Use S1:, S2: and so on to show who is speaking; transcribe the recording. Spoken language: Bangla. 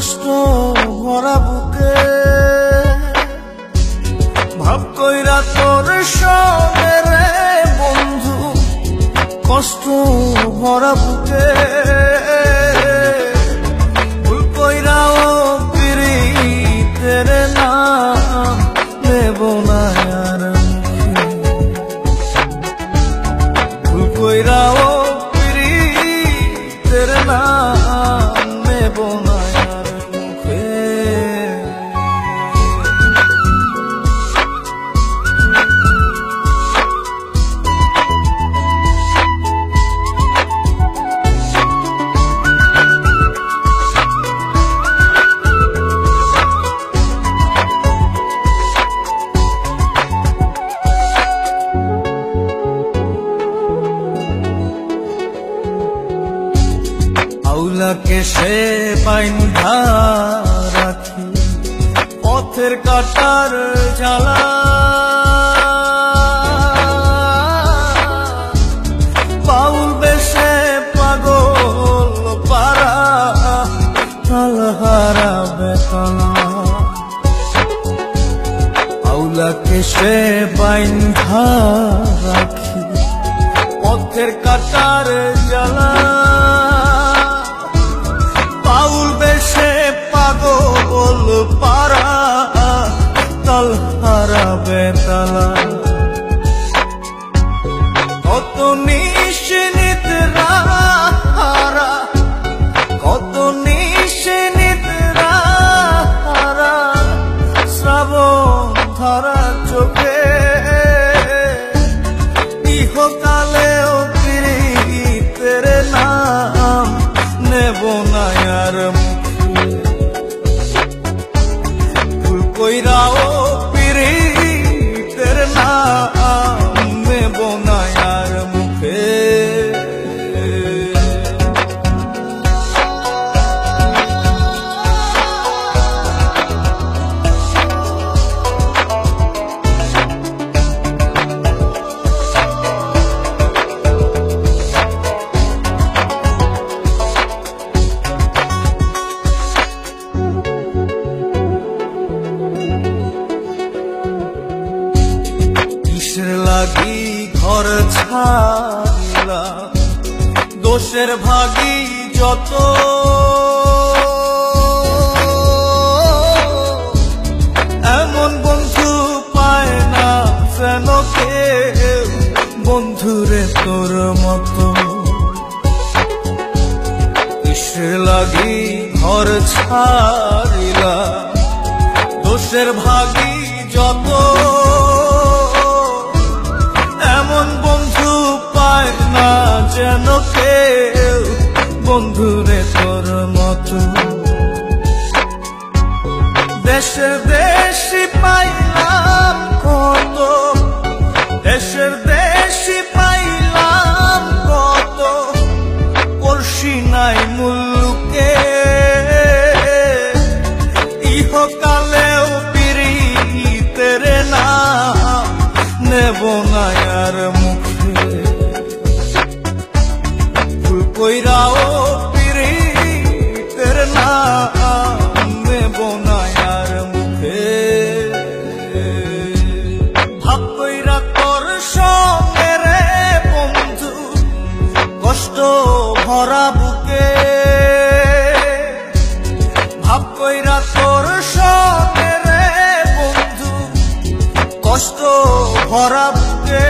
S1: কষ্ট ভরা বুকে ভাব কইরা তোর সঙ্গে রে বন্ধু, কষ্ট ভরা বুকে ভুল কইরাও পিরিতের নাম নেব না আর মুখে, ভুল কইরাও পিরিতের নাম নেব না আর মুখে। আউলাকে সে বাইন্ধা রাখি পথের কাটার জ্বালা, বাউল বেশে পাগল পারা তালহারা বেতনা। আউলাকে সে বাইন্ধা রাখি পথের কাটার জ্বালা, পাগল পারা তালহারা বেতালা। কত নিশিনিতরা হারা, কত নিশিনিতরা হারা শ্রাবণ ধারা চোখে, ইহকালেও পিরিতের নাম নেব না আর কইরাও পিরিতের নাম নেব না আর মুখে। লাগি ঘর ছাড়িলা দোষের ভাগী যত, এমন বন্ধু পায় না যেন কেউ বন্ধুরে তোর মতো। কিসের লাগি ঘর ছাড়িলা দোষের ভাগী যত, বন্ধু পায় না যেন কেউ বন্ধুরে তোর মতো। দেশের দেশি পাইলাম কত, দেশের দেশি পাইলাম কত, পড়শি নাই মুলুকে, ইহকালেও পিরিতের নাম নেব না আর মুখে, ভুল কইরাও পিরিতের নাম নেব না আর মুখে। ভাব কইরা তোর সঙ্গে রে বন্ধু, কষ্ট ভরা বুকে ভাব কইরা তোর সঙ্গে রে বন্ধু, কষ্ট ভরা বুকে।